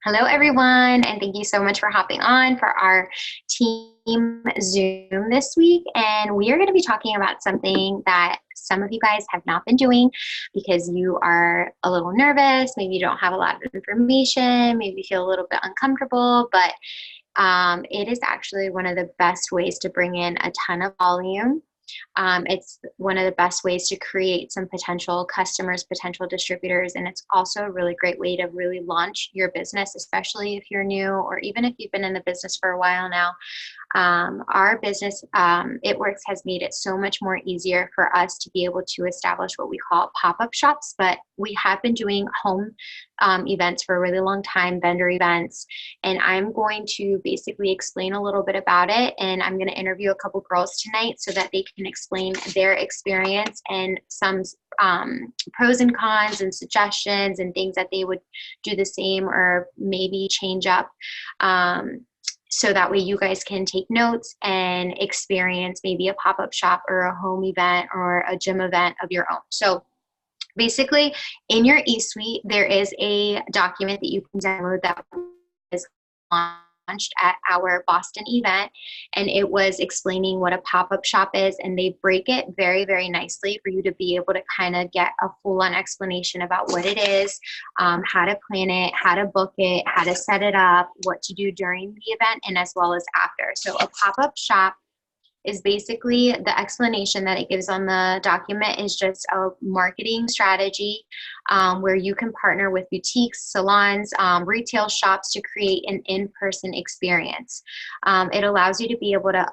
Hello, everyone, and thank you so much for hopping on for our team Zoom this week. And we are going to be talking about something that some of you guys have not been doing because you are a little nervous, maybe you don't have a lot of information, maybe you feel a little bit uncomfortable, but it is actually one of the best ways to bring in a ton of volume. It's one of the best ways to create some potential customers, potential distributors, and it's also a really great way to really launch your business, especially if you're new or even if you've been in the business for a while now. Our business, It Works, has made it so much more easier for us to be able to establish what we call pop-up shops, but we have been doing home events for a really long time, vendor events, and I'm going to basically explain a little bit about it, and I'm going to interview a couple girls tonight so that they can explain their experience and some pros and cons and suggestions and things that they would do the same or maybe change up. So that way you guys can take notes and experience maybe a pop-up shop or a home event or a gym event of your own. So basically, in your eSuite, there is a document that you can download that was launched at our Boston event, and it was explaining what a pop-up shop is, and they break it very, very nicely for you to be able to kind of get a full-on explanation about what it is, how to plan it, how to book it, how to set it up, what to do during the event, and as well as after. So a pop-up shop is basically the explanation that it gives on the document is just a marketing strategy where you can partner with boutiques, salons, retail shops to create an in-person experience. It allows you to be able to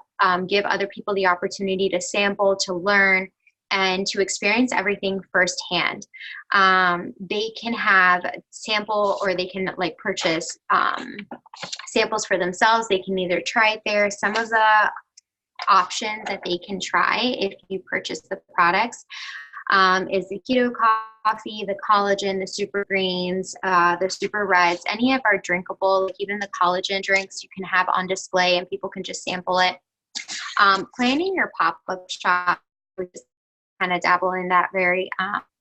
give other people the opportunity to sample, to learn, and to experience everything firsthand. They can have sample, or they can like purchase samples for themselves. They can either try it there. Some of the options that they can try if you purchase the products is the keto coffee, the collagen, the super greens, the super reds, any of our drinkable, like even the collagen drinks you can have on display and people can just sample it. Planning your pop-up shop, we just kind of dabble in that very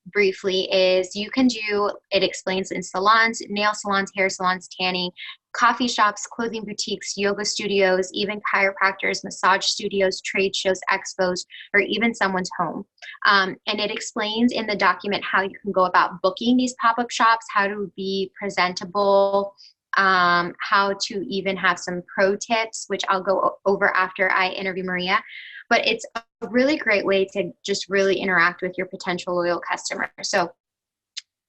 briefly, is you can do, it explains in salons, nail salons, hair salons, tanning, coffee shops, clothing boutiques, yoga studios, even chiropractors, massage studios, trade shows, expos, or even someone's home. And it explains in the document how you can go about booking these pop-up shops, how to be presentable, how to even have some pro tips, which I'll go over after I interview Maria. But it's a really great way to just really interact with your potential loyal customer. So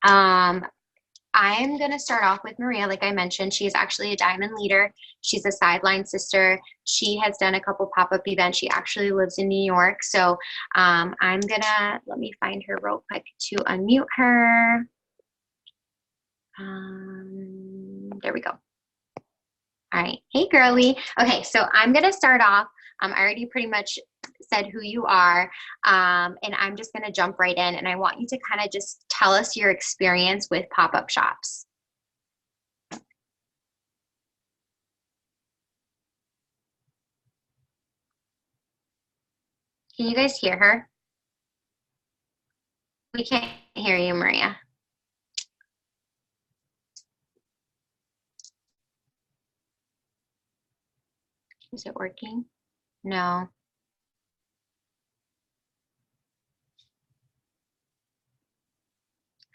I'm going to start off with Maria. Like I mentioned, she's actually a diamond leader. She's a sideline sister. She has done a couple pop-up events. She actually lives in New York. So I'm going to, let me find her real quick to unmute her. There we go. All right. Hey, girly. Okay, so I'm going to start off. I already pretty much said who you are, and I'm just going to jump right in, and I want you to kind of just tell us your experience with pop-up shops. Can you guys hear her? We can't hear you, Maria. Is it working? No.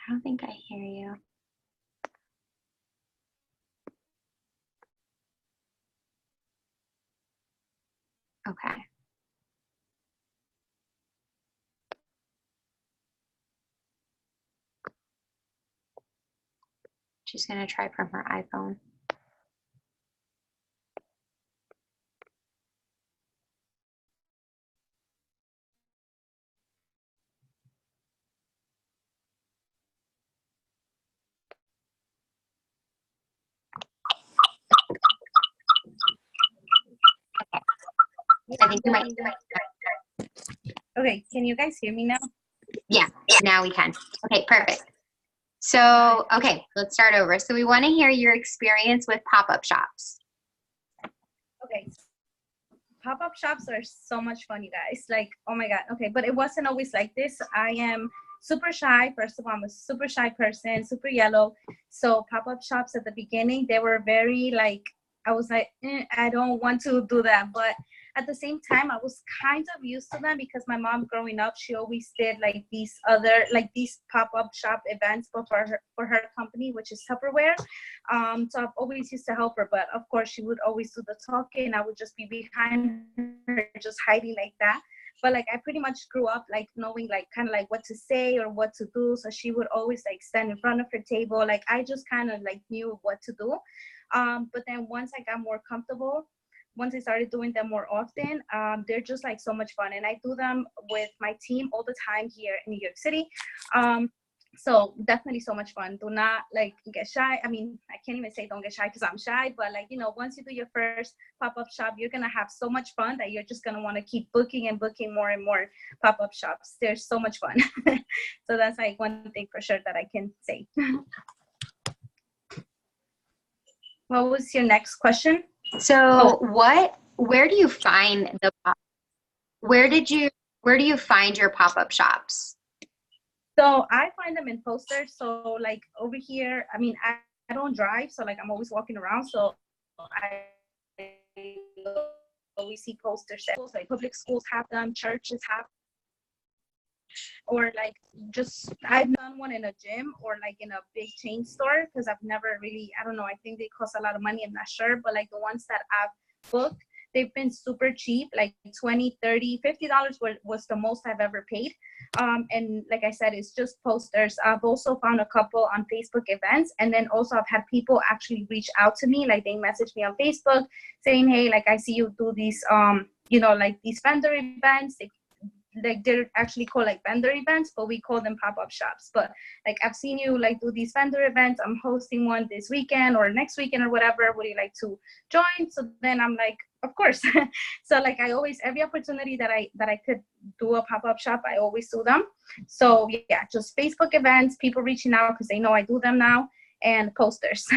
I don't think I hear you. Okay. She's going to try from her iPhone. I think you might. Okay, can you guys hear me now? Yeah, now we can. Okay, perfect. So, okay, let's start over. So we want to hear your experience with pop-up shops. Okay. Pop-up shops are so much fun, you guys. Like, oh my God. Okay, but it wasn't always like this. I am super shy. First of all, I'm a super shy person, super yellow. So pop-up shops at the beginning, they were very like, I was like, I don't want to do that. But at the same time, I was kind of used to them because my mom growing up, she always did like these pop-up shop events for her company, which is Tupperware. So I've always used to help her, but of course she would always do the talking. I would just be behind her, just hiding like that. But like I pretty much grew up like knowing like kind of like what to say or what to do. So she would always like stand in front of her table. Like I just kind of like knew what to do. But then once I got more comfortable, once I started doing them more often, they're just like so much fun. And I do them with my team all the time here in New York City. So definitely so much fun. Do not like get shy. I mean, I can't even say don't get shy because I'm shy, but like, you know, once you do your first pop-up shop, you're going to have so much fun that you're just going to want to keep booking and booking more and more pop-up shops. They're so much fun. So that's like one thing for sure that I can say. What was your next question? So where do you find where do you find your pop-up shops? So I find them in posters. So like over here, I mean, I don't drive, so like I'm always walking around. So I always see posters. Like public schools have them, churches have, or like just I've done one in a gym or like in a big chain store because I've never really, I don't know, I think they cost a lot of money. I'm not sure, but like the ones that I've booked, they've been super cheap, like $20, $30, $50 was the most I've ever paid. And like I said, it's just posters. I've also found a couple on Facebook events. And then also I've had people actually reach out to me, like they message me on Facebook saying, hey, like I see you do these, you know, like these vendor events. Like they're actually called like vendor events, but we call them pop-up shops. But like I've seen you like do these vendor events. I'm hosting one this weekend or next weekend or whatever. Would you like to join? So then I'm like, of course. So like I always, every opportunity that I could do a pop-up shop, I always do them. So yeah, just Facebook events, people reaching out because they know I do them now, and posters.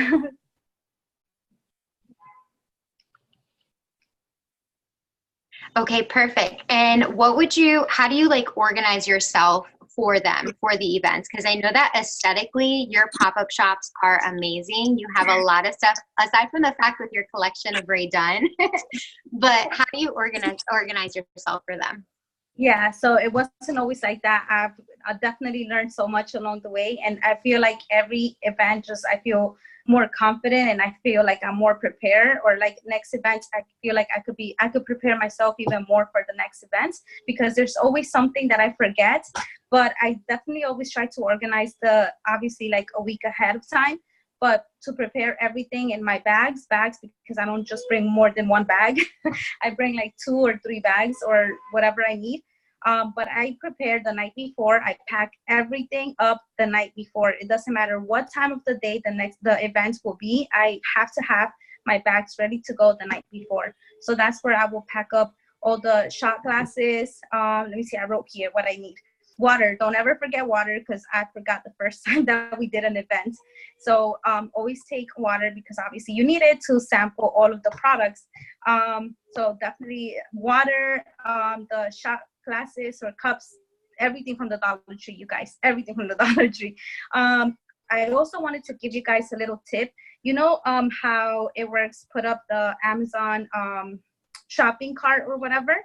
Okay, perfect. And how do you like organize yourself for them, for the events? Because I know that aesthetically, your pop-up shops are amazing. You have a lot of stuff, aside from the fact with your collection of Rae Dunn, but how do you organize yourself for them? Yeah, so it wasn't always like that. I definitely learned so much along the way, and I feel like every event just I feel more confident and I feel like I'm more prepared. Or like next event, I feel like I could prepare myself even more for the next events because there's always something that I forget. But I definitely always try to organize obviously like a week ahead of time. But to prepare everything in my bags because I don't just bring more than one bag. I bring like 2 or 3 bags or whatever I need. But I prepare the night before. I pack everything up the night before. It doesn't matter what time of the day the events will be. I have to have my bags ready to go the night before. So that's where I will pack up all the shot glasses. Let me see, I wrote here what I need. Water. Don't ever forget water because I forgot the first time that we did an event. So always take water because obviously you need it to sample all of the products. So definitely water, the shot glasses or cups, everything from the Dollar Tree, you guys, everything from the Dollar Tree. I also wanted to give you guys a little tip. You know how it works, put up the Amazon shopping cart or whatever.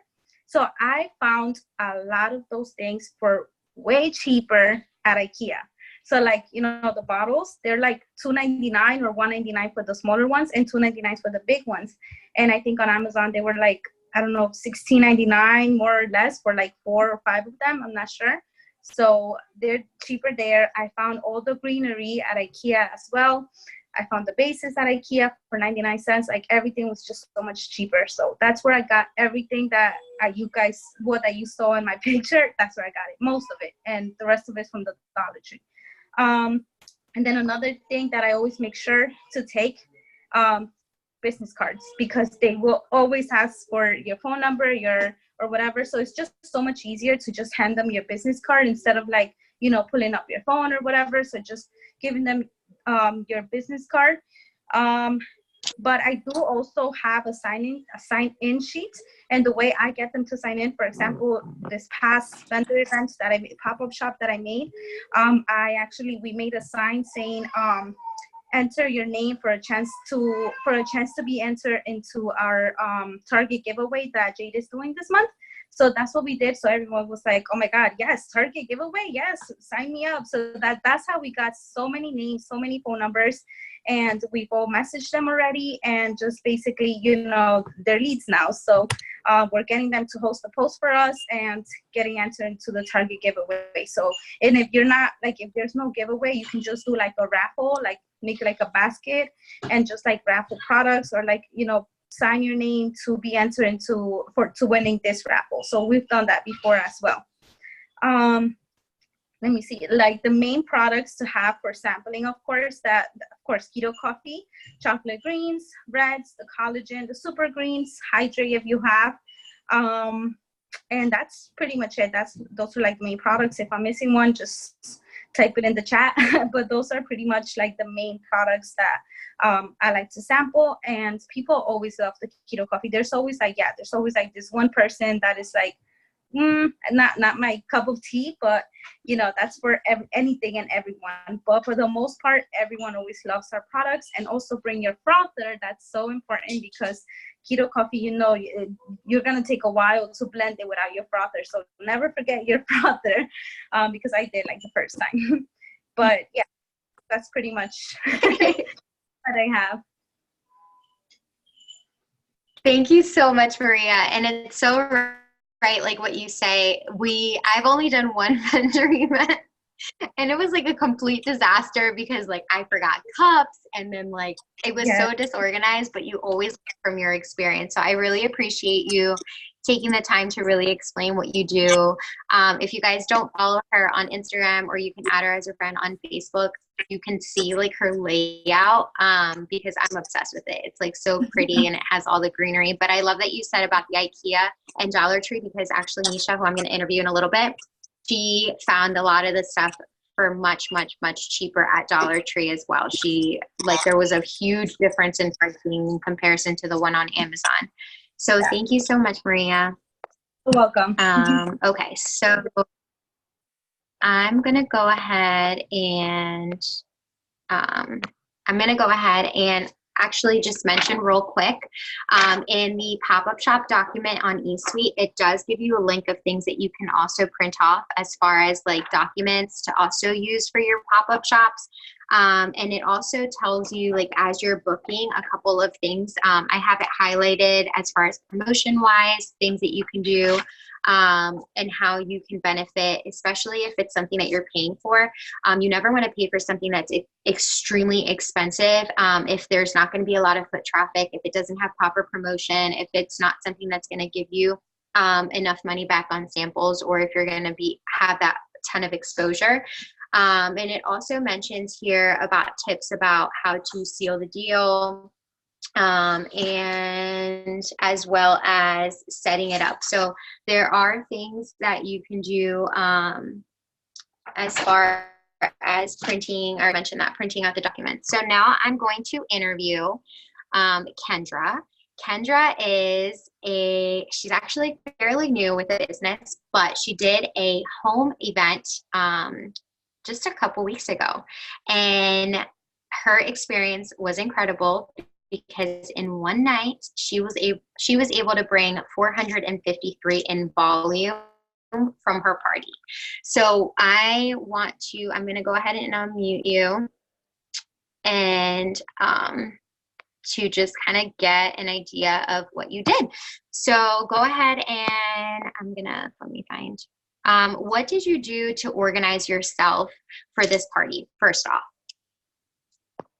So I found a lot of those things for way cheaper at IKEA. So like, you know, the bottles, they're like $2.99 or $1.99 for the smaller ones and $2.99 for the big ones. And I think on Amazon, they were like, I don't know, $16.99 more or less for like 4 or 5 of them. I'm not sure. So they're cheaper there. I found all the greenery at IKEA as well. I found the bases at IKEA for 99 cents. Like everything was just so much cheaper. So that's where I got everything that what you saw in my picture. That's where I got it, most of it. And the rest of it's from the Dollar Tree. And then another thing that I always make sure to take, business cards, because they will always ask for your phone number, or whatever. So it's just so much easier to just hand them your business card instead of like, you know, pulling up your phone or whatever. So just giving them your business card. But I do also have a sign-in sheet, and the way I get them to sign in, for example, this past vendor events that I made, pop-up shop that I made, we made a sign saying, enter your name for a chance to be entered into our Target giveaway that Jade is doing this month. So that's what we did. So everyone was like, oh my God, yes, Target giveaway, yes, sign me up. So that's how we got so many names, so many phone numbers, and we've all messaged them already, and just basically, they're leads now. So we're getting them to host a post for us and getting entered into the Target giveaway. So, and if you're not, like, if there's no giveaway, you can just do like a raffle, like make like a basket and just like raffle products, or like, sign your name to be entered into to winning this raffle. So we've done that before as well. Let me see, like the main products to have for sampling, of course, keto coffee, chocolate greens, reds, the collagen, the super greens, hydrate if you have. And that's pretty much it. Those are like main products. If I'm missing one, just type it in the chat. But those are pretty much like the main products that I like to sample. And people always love the keto coffee. There's always like this one person that is like, not my cup of tea, but that's for anything and everyone. But for the most part, everyone always loves our products. And also bring your frother. That's so important, because keto coffee, you're gonna take a while to blend it without your frother. So never forget your frother, because I did like the first time. But yeah, that's pretty much what I have. Thank you so much, Maria. And it's so right, like what you say. I've only done one vendor event, and it was like a complete disaster, because like I forgot cups, and then like it was so disorganized, but you always learn from your experience. So I really appreciate you taking the time to really explain what you do. If you guys don't follow her on Instagram, or you can add her as a friend on Facebook, you can see like her layout, because I'm obsessed with it. It's like so pretty, and it has all the greenery. But I love that you said about the IKEA and Dollar Tree, because actually Nisha, who I'm going to interview in a little bit, she found a lot of the stuff for much, much, much cheaper at Dollar Tree as well. There was a huge difference in pricing in comparison to the one on Amazon. So thank you so much, Maria. You're welcome. Okay, so I'm going to go ahead and actually just mention real quick, in the pop-up shop document on eSuite, it does give you a link of things that you can also print off as far as like documents to also use for your pop-up shops. And it also tells you, like, as you're booking, a couple of things. I have it highlighted as far as promotion-wise, things that you can do, and how you can benefit, especially if it's something that you're paying for. You never want to pay for something that's extremely expensive if there's not going to be a lot of foot traffic, if it doesn't have proper promotion, if it's not something that's going to give you enough money back on samples, or if you're going to have that ton of exposure. And it also mentions here about tips about how to seal the deal, and as well as setting it up. So there are things that you can do as far as printing, or I mentioned that, printing out the documents. So now I'm going to interview Kendra. Kendra she's actually fairly new with the business, but she did a home event just a couple weeks ago, and her experience was incredible, because in one night she was able to bring 453 in volume from her party. So I'm going to go ahead and unmute you, and to just kind of get an idea of what you did. So go ahead, and let me find, what did you do to organize yourself for this party, first off?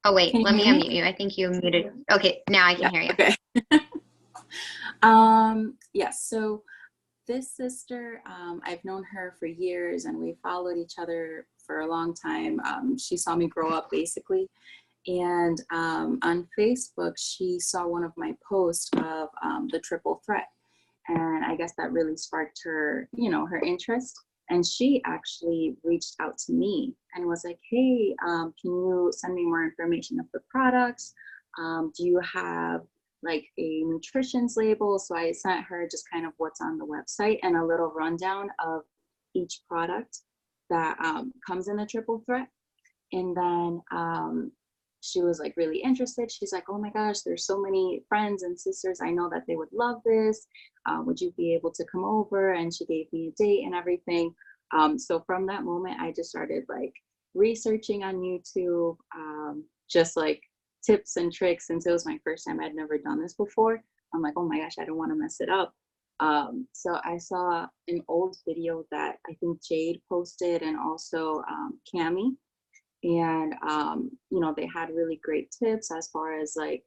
Oh, wait, let me unmute you. I think you muted. Okay, now I can hear you. Okay. Yes, so this sister, I've known her for years, and we followed each other for a long time. She saw me grow up, basically. And on Facebook, she saw one of my posts of the triple threat. And I guess that really sparked her, her interest. And she actually reached out to me and was like, hey, can you send me more information of the products? Do you have like a nutrition's label? So I sent her just kind of what's on the website and a little rundown of each product that comes in the triple threat. And then she was like really interested. She's like, oh my gosh, there's so many friends and sisters. I know that they would love this. Would you be able to come over? And she gave me a date and everything. So from that moment, I just started like researching on YouTube, just like tips and tricks. Since it was my first time, I'd never done this before. I'm like, oh my gosh, I don't want to mess it up. So I saw an old video that I think Jade posted and also Cami. And, you know, they had really great tips as far as like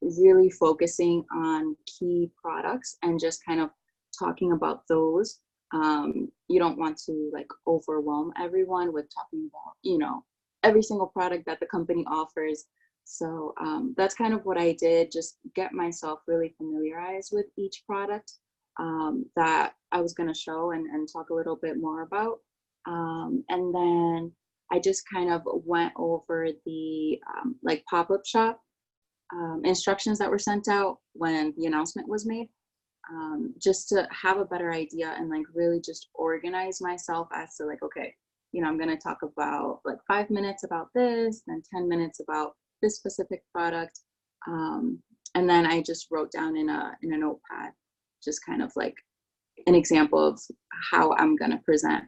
really focusing on key products and just kind of talking about those. You don't want to like overwhelm everyone with talking about, you know, every single product that the company offers. So that's kind of what I did, just get myself really familiarized with each product that I was going to show and talk a little bit more about. And then I just kind of went over the like pop-up shop instructions that were sent out when the announcement was made, just to have a better idea and like really just organize myself as to like, okay, you know, I'm going to talk about like 5 minutes about this, then 10 minutes about this specific product. And then I just wrote down in a notepad, just kind of like an example of how I'm going to present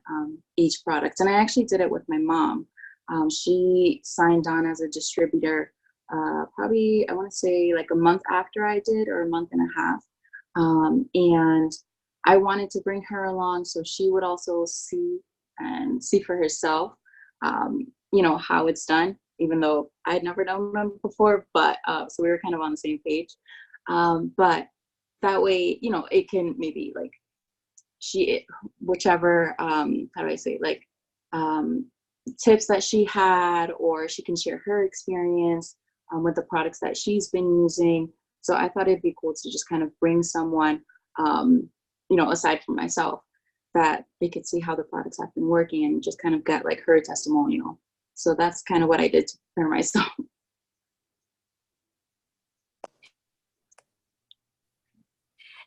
each product. And I actually did it with my mom. She signed on as a distributor probably, I want to say like a month after I did, or a month and a half. And I wanted to bring her along so she would also see for herself, you know, how it's done, even though I'd never done them before, but so we were kind of on the same page. But that way, you know, it can maybe like whichever, how do I say, like tips that she had, or she can share her experience with the products that she's been using. So I thought it'd be cool to just kind of bring someone, you know, aside from myself, that they could see how the products have been working and just kind of get like her testimonial. So that's kind of what I did to prepare myself.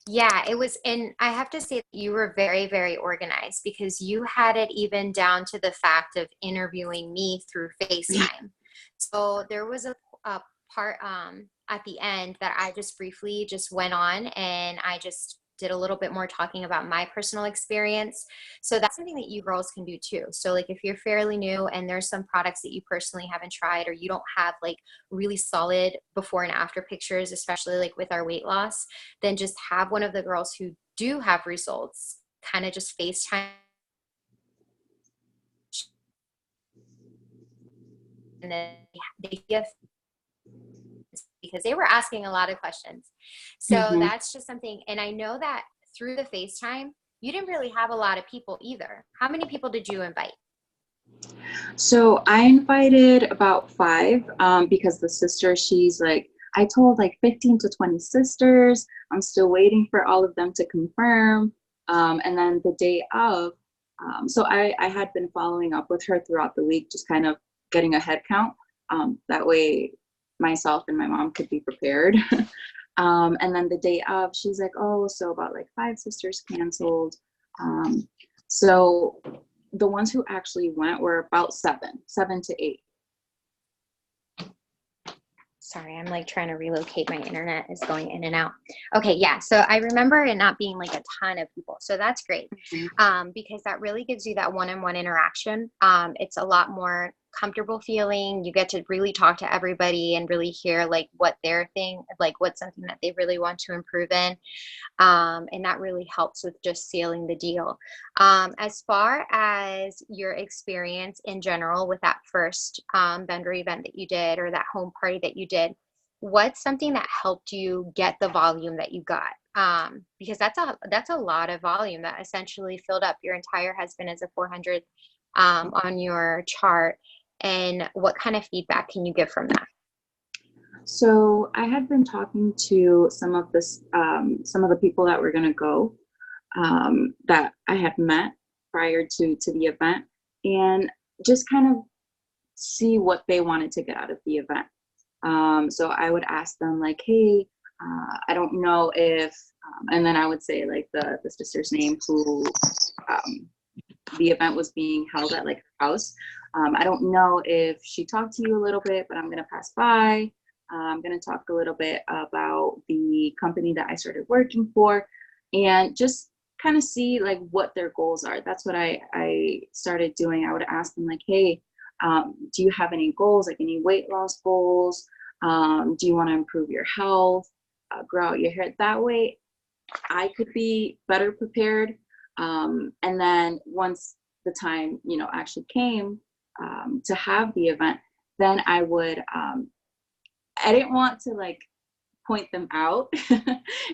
Yeah, it was, and I have to say that you were very, very organized, because you had it even down to the fact of interviewing me through FaceTime. So there was a part at the end that I just briefly just went on, and I just did a little bit more talking about my personal experience. So that's something that you girls can do too. So like if you're fairly new and there's some products that you personally haven't tried, or you don't have like really solid before and after pictures, especially like with our weight loss, then just have one of the girls who do have results kind of just FaceTime, and then they give, because they were asking a lot of questions. So that's just something. And I know that through the FaceTime, you didn't really have a lot of people either. How many people did you invite? So I invited about 5 because the sister, she's like, I told like 15 to 20 sisters. I'm still waiting for all of them to confirm. And then the day of, so I had been following up with her throughout the week, just kind of getting a head count. That way myself and my mom could be prepared. And then the day of, she's like, oh, so about like 5 sisters canceled. So the ones who actually went were about 7 to 8. Sorry, I'm like trying to relocate. My internet is going in and out. Okay, yeah. So I remember it not being like a ton of people. So that's great, because that really gives you that one-on-one interaction. It's a lot more comfortable feeling. You get to really talk to everybody and really hear like what their thing, like what's something that they really want to improve in. And that really helps with just sealing the deal. As far as your experience in general with that first vendor event that you did, or that home party that you did, what's something that helped you get the volume that you got? Because that's a lot of volume that essentially filled up your entire husband as a 400 on your chart. And what kind of feedback can you give from that? So I had been talking to some of the people that were going to go, that I had met prior to the event, and just kind of see what they wanted to get out of the event. So I would ask them like, hey, I don't know if, and then I would say like the sister's name who the event was being held at, like her house. I don't know if she talked to you a little bit, but I'm gonna pass by. I'm gonna talk a little bit about the company that I started working for, and just kind of see like what their goals are. That's what I started doing. I would ask them like, hey, do you have any goals, like any weight loss goals? Do you want to improve your health, grow out your hair? That way I could be better prepared. And then once the time, actually came to have the event, then I would, I didn't want to like point them out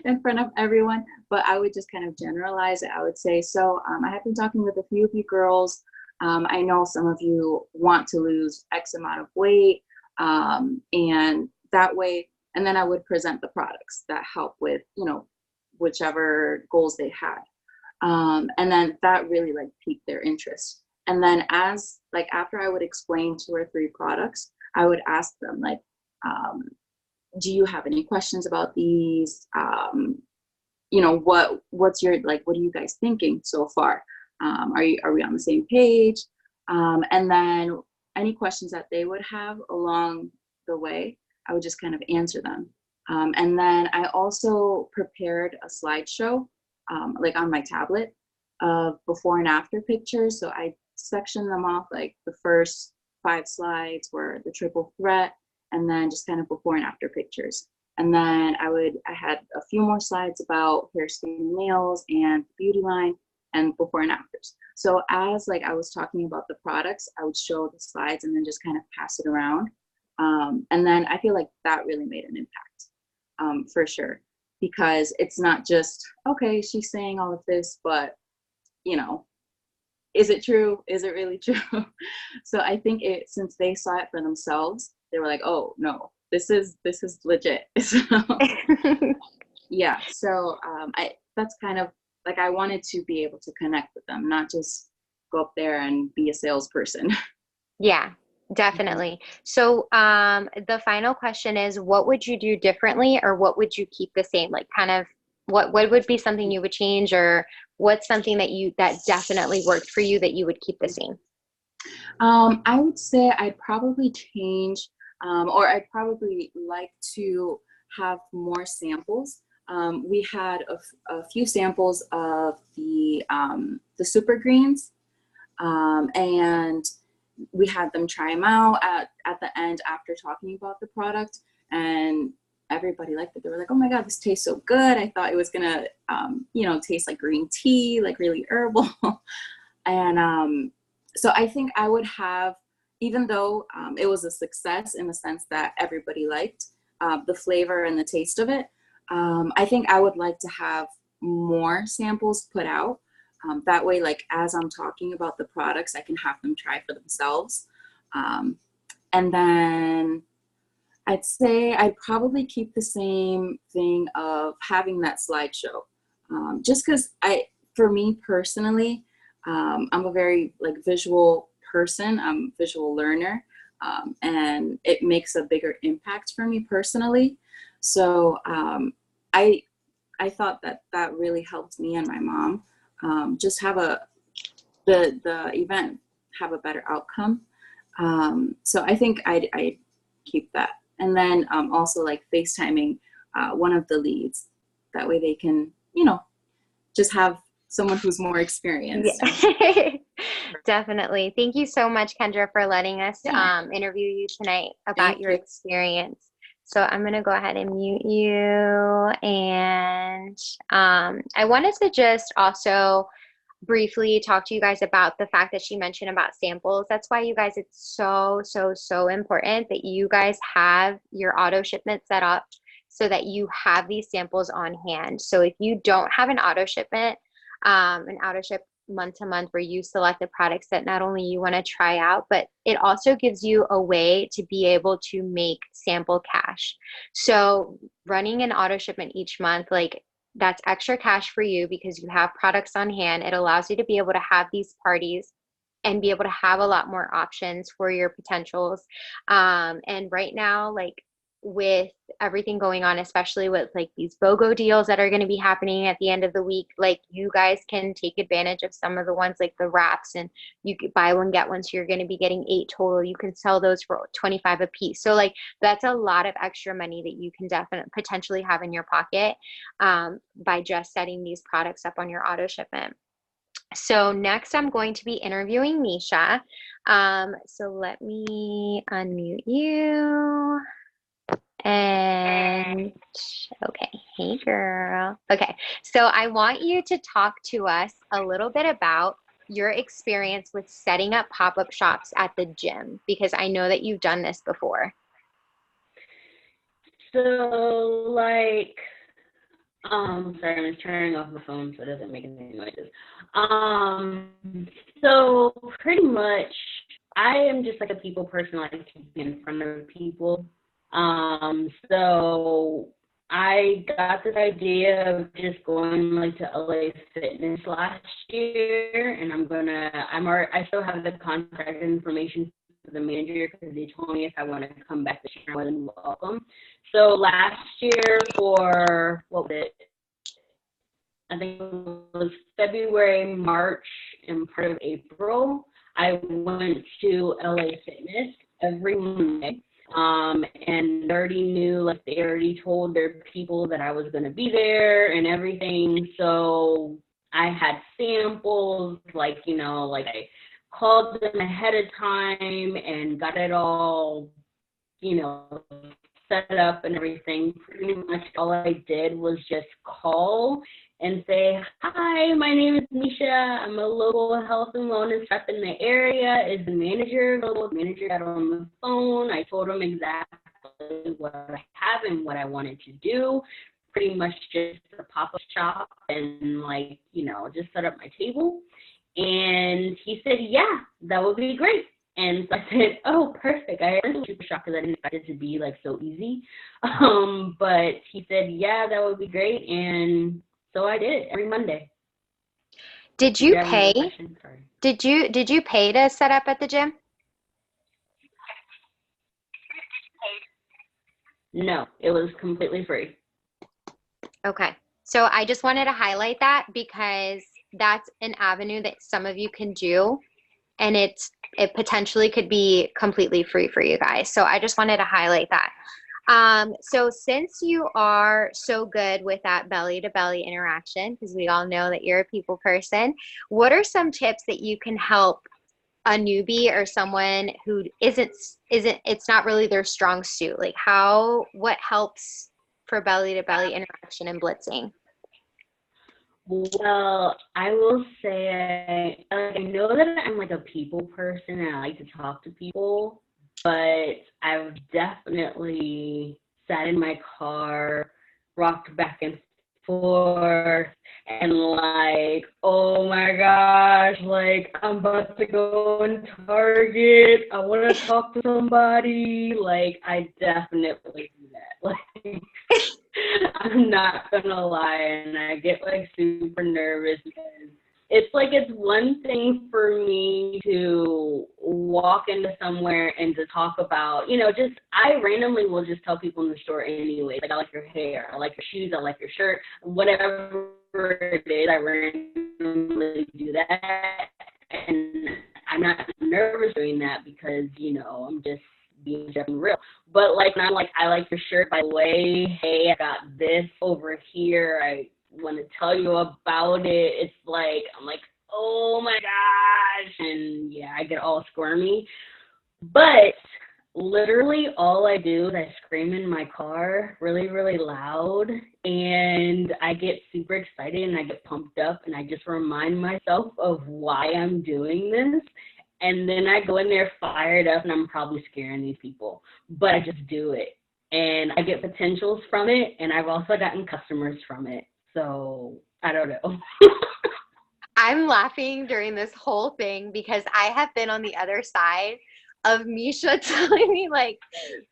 in front of everyone, but I would just kind of generalize it. I would say, so I have been talking with a few of you girls. I know some of you want to lose X amount of weight, and that way, and then I would present the products that help with, whichever goals they had. And then that really like piqued their interest. And then after I would explain 2 or 3 products, I would ask them like, do you have any questions about these? What's your, like, what are you guys thinking so far? Are we on the same page? And then any questions that they would have along the way, I would just kind of answer them. And then I also prepared a slideshow, like on my tablet, of before and after pictures. So I sectioned them off, like the first 5 slides were the triple threat, and then just kind of before and after pictures. And then I had a few more slides about hair, skin, and nails and beauty line, and before and afters. So as like I was talking about the products, I would show the slides and then just kind of pass it around. And then I feel like that really made an impact, for sure, because it's not just, okay, she's saying all of this, but is it true? Is it really true? So I think since they saw it for themselves, they were like, oh no, this is legit. So, yeah. So that's kind of like, I wanted to be able to connect with them, not just go up there and be a salesperson. Yeah, definitely. So the final question is, what would you do differently, or what would you keep the same? Like kind of what would be something you would change, or what's something that definitely worked for you that you would keep the same? I would say I'd probably change, or I'd probably like to have more samples. We had a few samples of the super greens, and we had them try them out at the end after talking about the product, and everybody liked it. They were like, oh my God, this tastes so good. I thought it was gonna, taste like green tea, like really herbal. And so I think I would have, even though it was a success in the sense that everybody liked the flavor and the taste of it, I think I would like to have more samples put out. That way, like as I'm talking about the products, I can have them try for themselves. And then I'd say I'd probably keep the same thing of having that slideshow, just because for me personally, I'm a very like visual person. I'm a visual learner, and it makes a bigger impact for me personally. So I thought that really helped me and my mom just have the event have a better outcome. So I think I'd keep that. And then also like FaceTiming one of the leads. That way they can, just have someone who's more experienced. Yeah. Definitely. Thank you so much, Kendra, for letting us interview you tonight about your experience. So I'm going to go ahead and mute you. And I wanted to just also briefly talk to you guys about the fact that she mentioned about samples. That's why, you guys, it's so, so, so important that you guys have your auto shipment set up so that you have these samples on hand. So if you don't have an auto shipment, an auto ship month to month where you select the products that not only you want to try out, but it also gives you a way to be able to make sample cash. So running an auto shipment each month, like that's extra cash for you because you have products on hand. It allows you to be able to have these parties and be able to have a lot more options for your potentials. And right now, like with everything going on, especially with like these BOGO deals that are going to be happening at the end of the week, like you guys can take advantage of some of the ones like the wraps, and you could buy one, get one. So you're going to be getting 8 total. You can sell those for 25 a piece. So like that's a lot of extra money that you can definitely potentially have in your pocket by just setting these products up on your auto shipment. So next I'm going to be interviewing Misha. So let me unmute you. And okay, hey girl. Okay, so I want you to talk to us a little bit about your experience with setting up pop-up shops at the gym, because I know that you've done this before. So like, sorry, I'm just turning off the phone so it doesn't make any noises. So pretty much, I am just like a people person, like to be in front of people. So I got this idea of just going like to LA Fitness last year, and I still have the contact information for the manager because they told me if I want to come back this year, I'm more than welcome. So last year for, what was it? I think it was February, March, and part of April, I went to LA Fitness every Monday. And they already told their people that I was going to be there and everything. So I had samples, like, I called them ahead of time and got it all, set up and everything. Pretty much all I did was just call and say, hi, my name is Misha. I'm a local health and wellness rep in the area. Is the manager available? The manager got on the phone. I told him exactly what I have and what I wanted to do. Pretty much just a pop-up shop and just set up my table. And he said, yeah, that would be great. And so I said, oh, perfect. I was super shocked because I didn't expect it to be so easy. But he said, yeah, that would be great. And so I did it every Monday. Did you pay? Did you pay to set up at the gym? No, it was completely free. Okay. So I just wanted to highlight that because that's an avenue that some of you can do, and it potentially could be completely free for you guys. So I just wanted to highlight that. So since you are so good with that belly to belly interaction, because we all know that you're a people person, what are some tips that you can help a newbie or someone who isn't, it's not really their strong suit? Like what helps for belly to belly interaction and blitzing? Well, I will say I know that I'm a people person and I like to talk to people, but I've definitely sat in my car, rocked back and forth, and oh my gosh, I'm about to go in Target, I want to talk to somebody. I definitely do that. I'm not gonna lie, and I get super nervous because it's one thing for me to walk into somewhere and to talk about, I randomly will just tell people in the store anyway, I like your hair, I like your shoes, I like your shirt, whatever it is, I randomly do that, and I'm not nervous doing that because, I'm just being real. But I'm I like your shirt, by the way, hey, I got this over here, I want to tell you about it. It's I'm oh my gosh, and yeah, I get all squirmy. But literally all I do is I scream in my car really, really loud, and I get super excited and I get pumped up, and I just remind myself of why I'm doing this. And then I go in there fired up, and I'm probably scaring these people, but I just do it. And I get potentials from it, and I've also gotten customers from it. So I don't know. I'm laughing during this whole thing because I have been on the other side of Misha telling me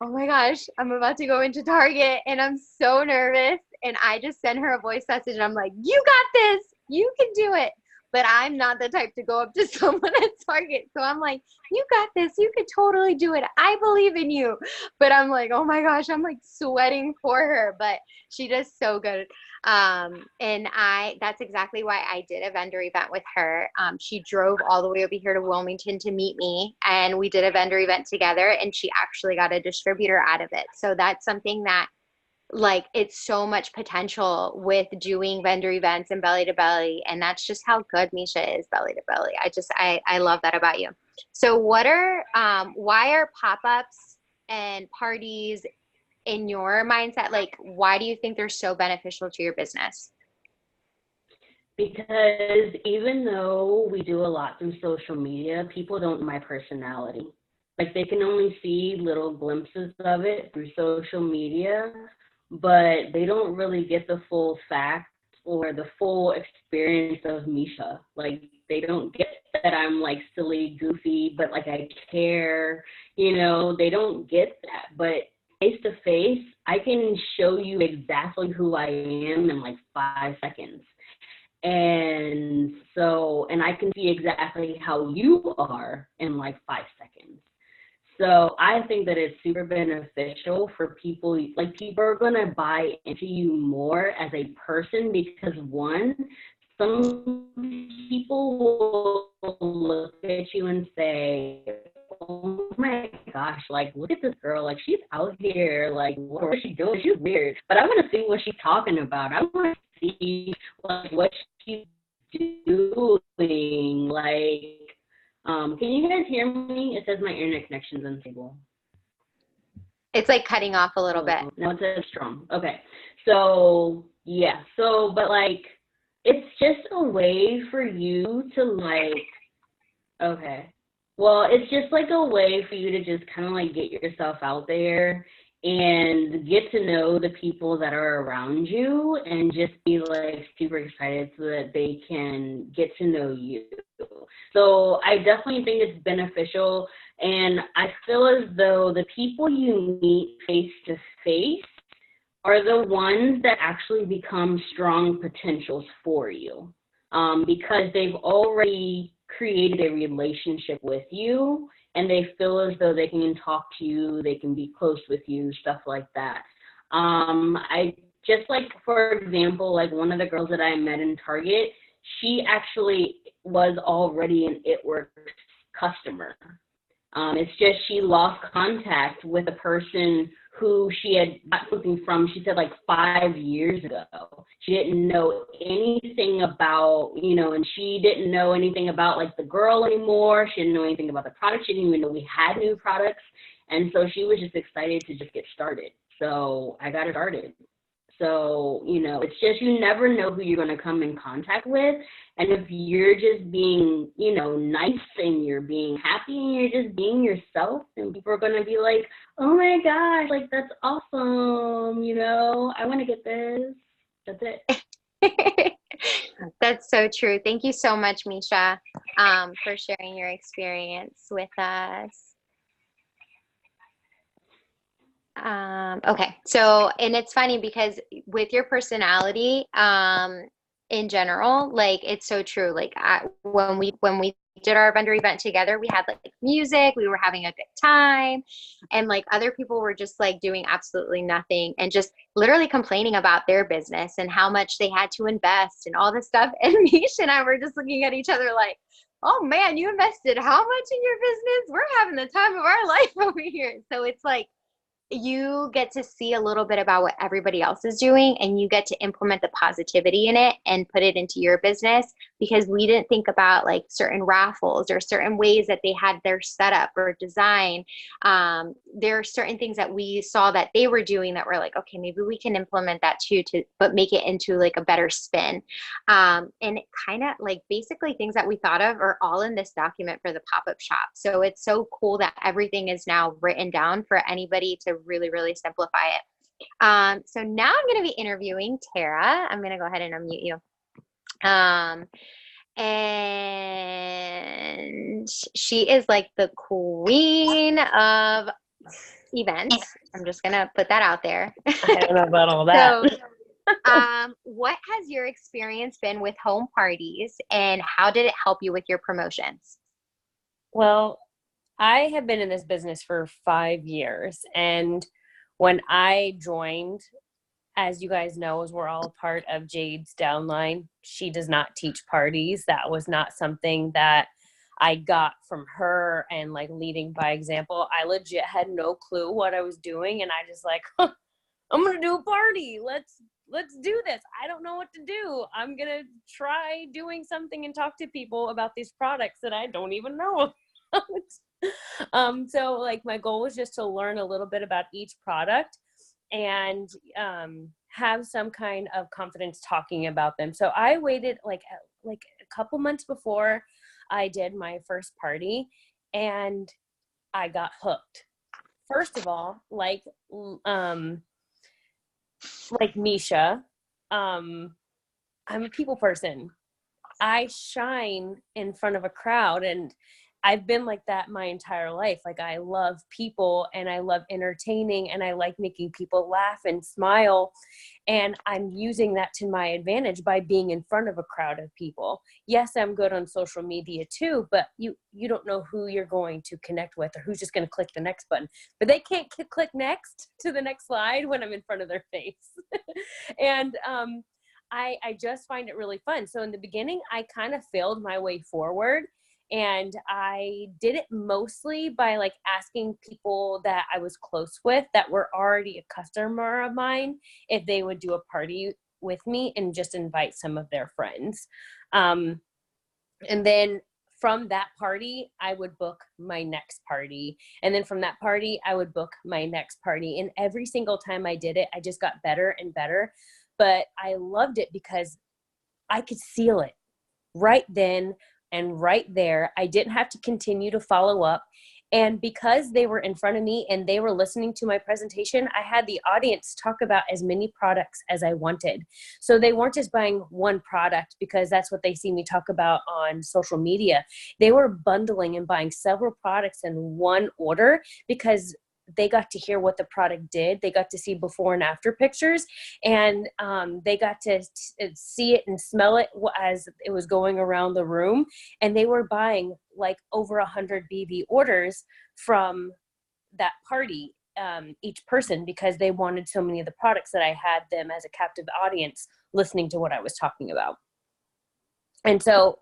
oh my gosh, I'm about to go into Target and I'm so nervous. And I just send her a voice message and I'm like, you got this, you can do it. but I'm not the type to go up to someone at Target. So I'm like, you got this. You could totally do it. I believe in you. But I'm like, oh my gosh, I'm like sweating for her. But she does so good. And that's exactly why I did a vendor event with her. She drove all the way over here to Wilmington to meet me, and we did a vendor event together, and she actually got a distributor out of it. So that's something that, like, it's so much potential with doing vendor events and belly to belly. And that's just how good Misha is, belly to belly. I love that about you. So why are pop-ups and parties in your mindset? Like, why do you think they're so beneficial to your business? Because even though we do a lot through social media, people don't know my personality. Like, they can only see little glimpses of it through social media, but they don't really get the full fact or the full experience of Misha. Like, they don't get that I'm like silly, goofy, but like I care, they don't get that. But face to face, I can show you exactly who I am in like 5 seconds. And I can see exactly how you are in like 5 seconds. So I think that it's super beneficial for people. Like, people are going to buy into you more as a person because, one, some people will look at you and say, oh my gosh, like, look at this girl. Like, she's out here. Like, what is she doing? She's weird. But I want to see what she's talking about. I want to see like what she's doing. Like, can you guys hear me? It says my internet connection's unstable. It's like cutting off a little bit. No, it says strong. Okay. So, yeah. So, but like, it's just a way for you to like, okay. Well, it's just like a way for you to just kind of like get yourself out there and get to know the people that are around you and just be like super excited so that they can get to know you. So I definitely think it's beneficial, and I feel as though the people you meet face to face are the ones that actually become strong potentials for you, because they've already created a relationship with you, and they feel as though they can talk to you, they can be close with you, stuff like that. I just, like, for example, like one of the girls that I met in Target, she actually was already an It Works customer. It's just she lost contact with a person who she had got something from, she said, like 5 years ago. She didn't know anything about, and she didn't know anything about like the girl anymore. She didn't know anything about the product. She didn't even know we had new products. And so she was just excited to just get started. So I got her started. So, it's just, you never know who you're going to come in contact with. And if you're just being, nice and you're being happy and you're just being yourself, then people are going to be like, oh my gosh, like, that's awesome. I want to get this. That's it. That's so true. Thank you so much, Misha, for sharing your experience with us. Okay. So, and it's funny because with your personality, in general, like, it's so true. Like, when we did our vendor event together, we had like music, we were having a good time, and like other people were just like doing absolutely nothing and just literally complaining about their business and how much they had to invest and all this stuff. And Misha and I were just looking at each other like, oh man, you invested how much in your business? We're having the time of our life over here. So it's like, you get to see a little bit about what everybody else is doing, and you get to implement the positivity in it and put it into your business, because we didn't think about like certain raffles or certain ways that they had their setup or design. There are certain things that we saw that they were doing that were like, okay, maybe we can implement that too, but make it into like a better spin. And it kind of like basically things that we thought of are all in this document for the pop-up shop. So it's so cool that everything is now written down for anybody to really, really simplify it. So now I'm going to be interviewing Tara. I'm going to go ahead and unmute you. And she is like the queen of events. I'm just going to put that out there. I don't know about all that. What has your experience been with home parties and how did it help you with your promotions? Well, I have been in this business for 5 years. And when I joined, as you guys know, as we're all part of Jade's downline, she does not teach parties. That was not something that I got from her and like leading by example. I legit had no clue what I was doing. And I just like, huh, I'm going to do a party. Let's do this. I don't know what to do. I'm going to try doing something and talk to people about these products that I don't even know about. So like my goal was just to learn a little bit about each product and have some kind of confidence talking about them. So I waited like a couple months before I did my first party and I got hooked. First of all, like Misha, I'm a people person. I shine in front of a crowd, and I've been like that my entire life. Like I love people and I love entertaining and I like making people laugh and smile. And I'm using that to my advantage by being in front of a crowd of people. Yes, I'm good on social media too, but you don't know who you're going to connect with or who's just going to click the next button. But they can't click next to the next slide when I'm in front of their face. And I just find it really fun. So in the beginning, I kind of failed my way forward. And I did it mostly by like asking people that I was close with that were already a customer of mine if they would do a party with me and just invite some of their friends. And then from that party, I would book my next party. And then from that party, I would book my next party. And every single time I did it, I just got better and better. But I loved it because I could seal it right then and right there. I didn't have to continue to follow up. And because they were in front of me and they were listening to my presentation, I had the audience talk about as many products as I wanted. So they weren't just buying one product because that's what they see me talk about on social media. They were bundling and buying several products in one order because they got to hear what the product did. They got to see before and after pictures, and they got to see it and smell it as it was going around the room. And they were buying like over 100 BV orders from that party, each person, because they wanted so many of the products that I had them as a captive audience listening to what I was talking about. And so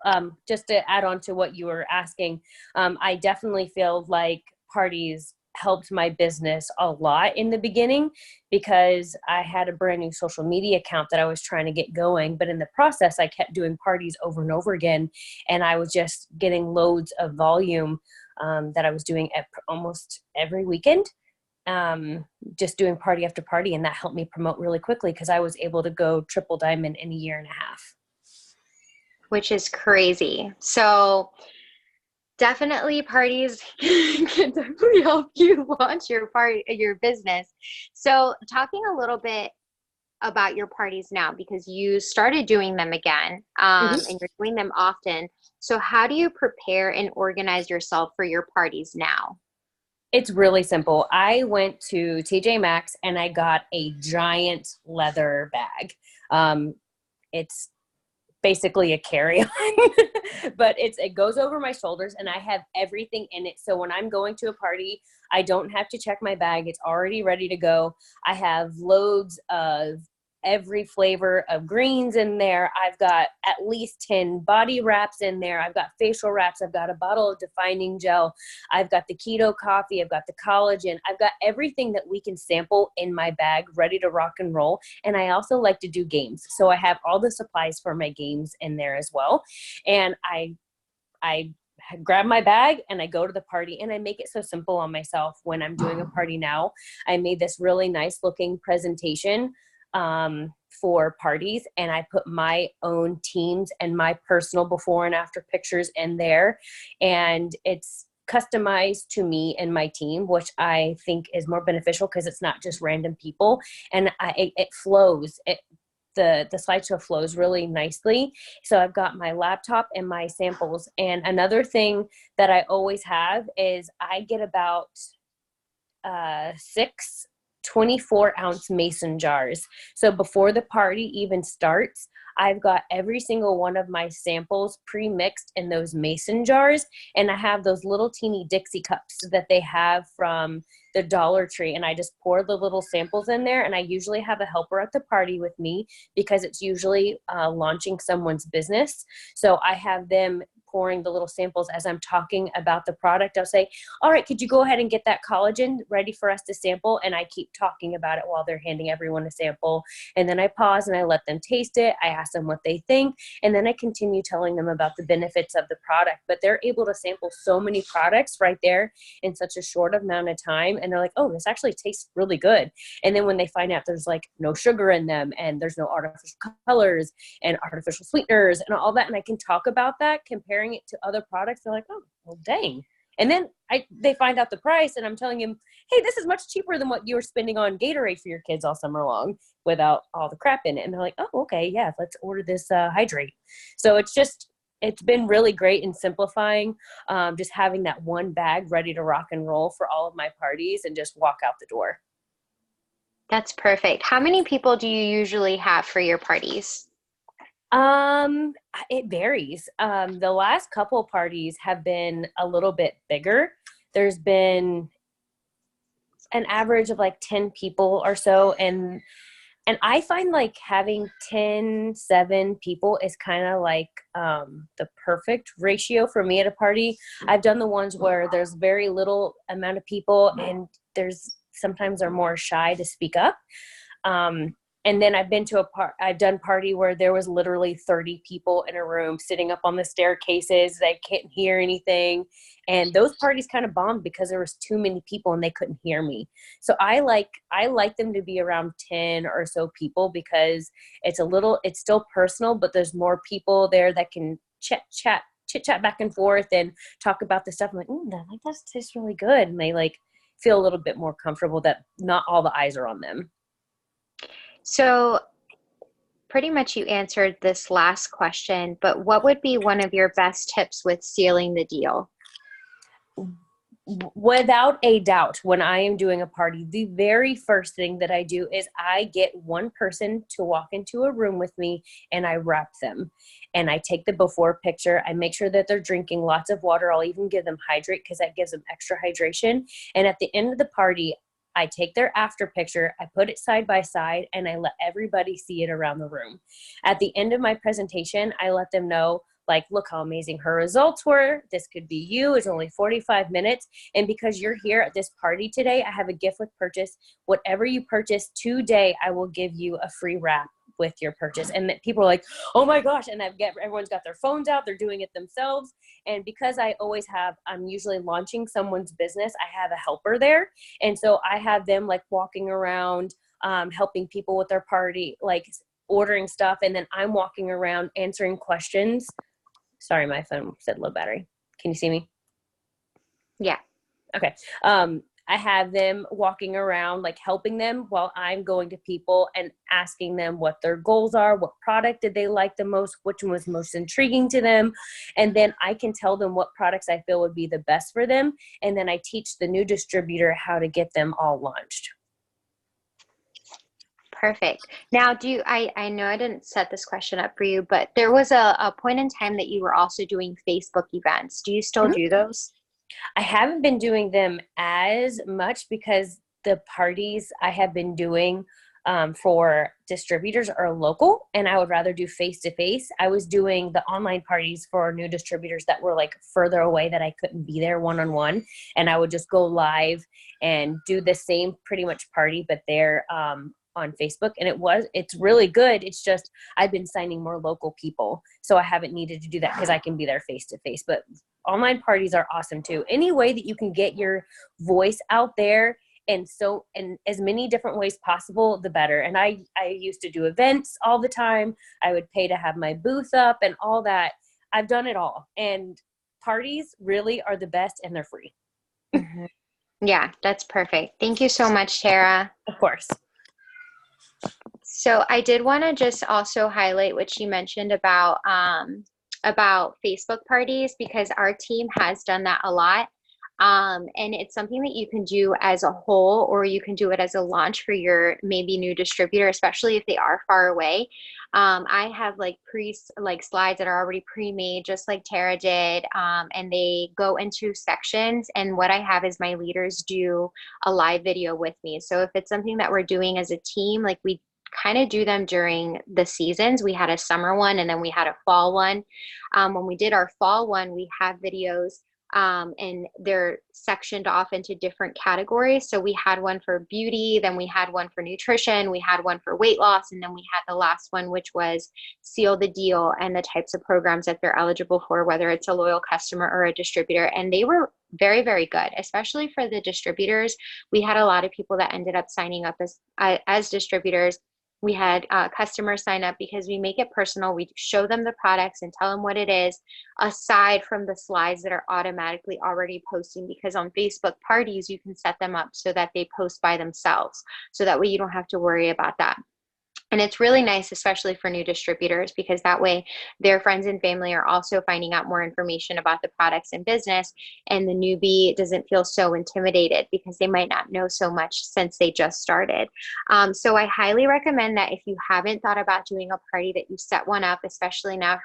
just to add on to what you were asking, I definitely feel like parties helped my business a lot in the beginning because I had a brand new social media account that I was trying to get going. But in the process, I kept doing parties over and over again. And I was just getting loads of volume that I was doing at almost every weekend, just doing party after party. And that helped me promote really quickly because I was able to go triple diamond in a year and a half. Which is crazy. So definitely parties can definitely help you launch your business. So talking a little bit about your parties now, because you started doing them again, and you're doing them often. So how do you prepare and organize yourself for your parties now? It's really simple. I went to TJ Maxx and I got a giant leather bag. It's basically a carry-on, but it goes over my shoulders and I have everything in it. So when I'm going to a party, I don't have to check my bag. It's already ready to go. I have loads of every flavor of greens in there. I've got at least 10 body wraps in there. I've got facial wraps. I've got a bottle of defining gel. I've got the keto coffee. I've got the collagen. I've got everything that we can sample in my bag ready to rock and roll. And I also like to do games. So I have all the supplies for my games in there as well. And I grab my bag and I go to the party, and I make it so simple on myself when I'm doing a party now. I made this really nice looking presentation for parties, and I put my own teams and my personal before and after pictures in there, and it's customized to me and my team, which I think is more beneficial because it's not just random people, and it flows. The slideshow flows really nicely. So I've got my laptop and my samples. And another thing that I always have is I get about 6 24-ounce mason jars. So before the party even starts, I've got every single one of my samples pre-mixed in those mason jars, and I have those little teeny Dixie cups that they have from the Dollar Tree, and I just pour the little samples in there, and I usually have a helper at the party with me because it's usually launching someone's business. So I have them pouring the little samples as I'm talking about the product. I'll say, all right, could you go ahead and get that collagen ready for us to sample? And I keep talking about it while they're handing everyone a sample. And then I pause and I let them taste it. I ask them what they think. And then I continue telling them about the benefits of the product. But they're able to sample so many products right there in such a short amount of time. And they're like, oh, this actually tastes really good. And then when they find out there's like no sugar in them and there's no artificial colors and artificial sweeteners and all that, and I can talk about that, comparing it to other products, they're like, oh, well, dang. And then they find out the price, and I'm telling them, hey, this is much cheaper than what you were spending on Gatorade for your kids all summer long without all the crap in it. And they're like, oh, okay, yeah, let's order this hydrate. So it's been really great in simplifying, just having that one bag ready to rock and roll for all of my parties and just walk out the door. That's perfect. How many people do you usually have for your parties? It varies. The last couple parties have been a little bit bigger. There's been an average of like 10 people or so. And I find like having 7 people is kind of like, the perfect ratio for me at a party. I've done the ones where there's very little amount of people and sometimes they're more shy to speak up. And then I've been to I've done party where there was literally 30 people in a room sitting up on the staircases. They can't hear anything. And those parties kind of bombed because there was too many people and they couldn't hear me. So I like them to be around 10 or so people because it's still personal, but there's more people there that can chit chat back and forth and talk about the stuff. I'm like, that tastes really good. And they like feel a little bit more comfortable that not all the eyes are on them. So pretty much you answered this last question, but what would be one of your best tips with sealing the deal? Without a doubt, when I am doing a party, the very first thing that I do is I get one person to walk into a room with me and I wrap them. And I take the before picture. I make sure that they're drinking lots of water. I'll even give them hydrate because that gives them extra hydration. And at the end of the party, I take their after picture, I put it side by side, and I let everybody see it around the room. At the end of my presentation, I let them know, like, look how amazing her results were. This could be you. It's only 45 minutes. And because you're here at this party today, I have a gift with purchase. Whatever you purchase today, I will give you a free wrap with your purchase. And that people are like, oh my gosh. And everyone's got their phones out. They're doing it themselves. And because I'm usually launching someone's business, I have a helper there. And so I have them like walking around, helping people with their party, like ordering stuff. And then I'm walking around answering questions. Sorry, my phone said low battery. Can you see me? Yeah. Okay. I have them walking around, like helping them while I'm going to people and asking them what their goals are, what product did they like the most, which one was most intriguing to them. And then I can tell them what products I feel would be the best for them. And then I teach the new distributor how to get them all launched. Perfect. Now, I know I didn't set this question up for you, but there was a point in time that you were also doing Facebook events. Do you still do those? I haven't been doing them as much because the parties I have been doing for distributors are local, and I would rather do face-to-face. I was doing the online parties for new distributors that were like further away that I couldn't be there one-on-one, and I would just go live and do the same pretty much party, but they're on Facebook, and it's really good. It's just I've been signing more local people, so I haven't needed to do that because I can be there face-to-face. But online parties are awesome too. Any way that you can get your voice out there and in as many different ways possible, the better. And I used to do events all the time. I would pay to have my booth up and all that. I've done it all. And parties really are the best, and they're free. Mm-hmm. Yeah, that's perfect. Thank you so much, Tara. Of course. So I did want to just also highlight what she mentioned about Facebook parties, because our team has done that a lot. And it's something that you can do as a whole, or you can do it as a launch for your maybe new distributor, especially if they are far away. I have like slides that are already pre-made, just like Tara did, and they go into sections. And what I have is my leaders do a live video with me. So if it's something that we're doing as a team, like we kind of do them during the seasons. We had a summer one and then we had a fall one. When we did our fall one, we have videos and they're sectioned off into different categories. So we had one for beauty, then we had one for nutrition, we had one for weight loss, and then we had the last one, which was seal the deal and the types of programs that they're eligible for, whether it's a loyal customer or a distributor. And they were very, very good, especially for the distributors. We had a lot of people that ended up signing up as distributors. We had customers sign up because we make it personal. We show them the products and tell them what it is, aside from the slides that are automatically already posting, because on Facebook parties, you can set them up so that they post by themselves. So that way you don't have to worry about that. And it's really nice, especially for new distributors, because that way their friends and family are also finding out more information about the products and business. And the newbie doesn't feel so intimidated because they might not know so much since they just started. So I highly recommend that if you haven't thought about doing a party, that you set one up, especially now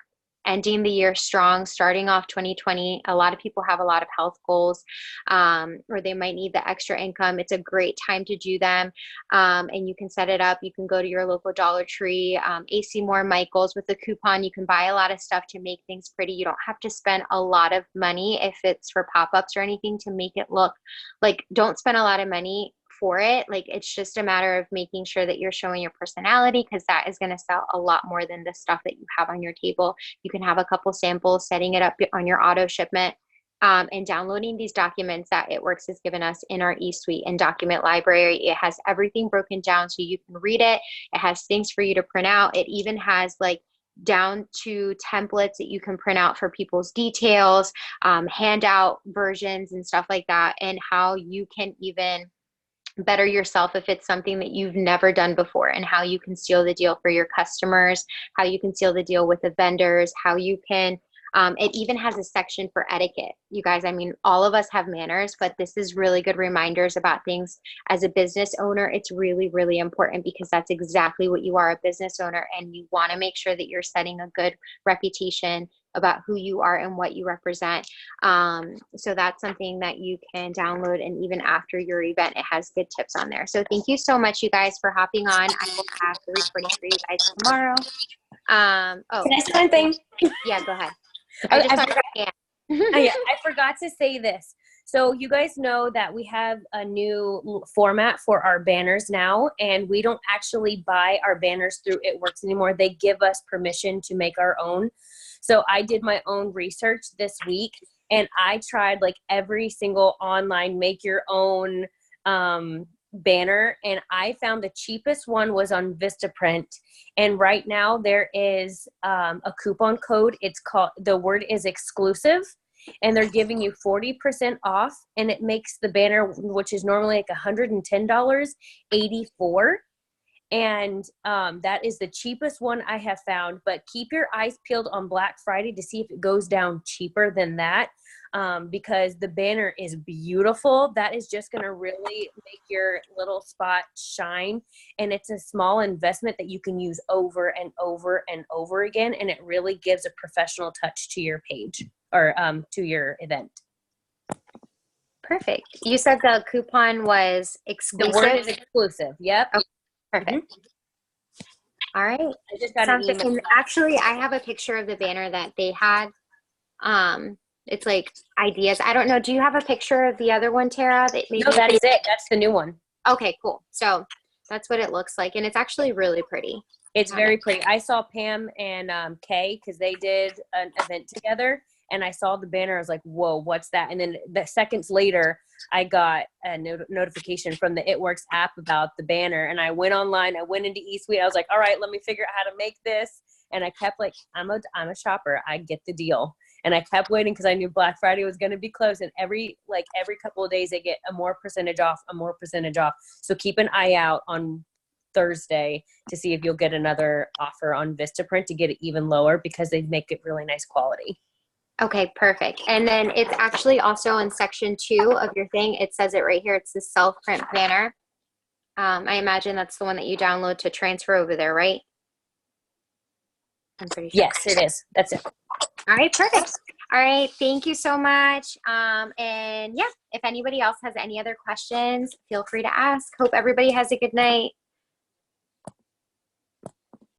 ending the year strong, starting off 2020. A lot of people have a lot of health goals, or they might need the extra income. It's a great time to do them. And you can set it up. You can go to your local Dollar Tree, AC Moore, Michaels. With the coupon, you can buy a lot of stuff to make things pretty. You don't have to spend a lot of money if it's for pop-ups or anything to make it look like. Don't spend a lot of money for it. Like, it's just a matter of making sure that you're showing your personality, because that is going to sell a lot more than the stuff that you have on your table. You can have a couple samples, setting it up on your auto shipment, and downloading these documents that It Works has given us in our eSuite and document library. It has everything broken down so you can read it. It has things for you to print out. It even has like down to templates that you can print out for people's details, handout versions and stuff like that, and how you can even better yourself if it's something that you've never done before, and how you can seal the deal for your customers, how you can seal the deal with the vendors, how you can, it even has a section for etiquette. You guys, I mean, all of us have manners, but this is really good reminders about things. As a business owner, it's really, really important, because that's exactly what you are, a business owner, and you want to make sure that you're setting a good reputation about who you are and what you represent. So that's something that you can download, and even after your event, it has good tips on there. So thank you so much, you guys, for hopping on. I will have the recording for you guys tomorrow. Can I say one thing? Yeah, go ahead. I forgot to say this. So you guys know that we have a new format for our banners now, and we don't actually buy our banners through It Works anymore. They give us permission to make our own. So I did my own research this week, and I tried like every single online make your own banner, and I found the cheapest one was on Vistaprint. And right now there is a coupon code. It's called, the word is exclusive, and they're giving you 40% off, and it makes the banner, which is normally like $110, $84. And that is the cheapest one I have found. But keep your eyes peeled on Black Friday to see if it goes down cheaper than that, because the banner is beautiful. That is just going to really make your little spot shine. And it's a small investment that you can use over and over and over again. And it really gives a professional touch to your page, or to your event. Perfect. You said the coupon was exclusive? The word is exclusive. Yep. Okay. Perfect. All right. I just got Sounds an good. email. And actually, I have a picture of the banner that they had. It's like ideas. I don't know. Do you have a picture of the other one, Tara? That maybe No, that is it. That's the new one. Okay, cool. So that's what it looks like. And it's actually really pretty. It's very pretty. I saw Pam and Kay, because they did an event together, and I saw the banner. I was like, whoa, what's that? And then the seconds later, I got a notification from the It Works app about the banner, and I went online. I went into eSuite. I was like, all right, let me figure out how to make this. And I kept like, I'm a shopper. I get the deal. And I kept waiting because I knew Black Friday was going to be close. And every couple of days, they get a more percentage off. So keep an eye out on Thursday to see if you'll get another offer on Vistaprint to get it even lower, because they make it really nice quality. Okay, perfect. And then it's actually also in section 2 of your thing. It says it right here. It's the self-print planner. I imagine that's the one that you download to transfer over there, right? I'm pretty sure. Yes, it is. That's it. All right, perfect. All right, thank you so much. And yeah, if anybody else has any other questions, feel free to ask. Hope everybody has a good night.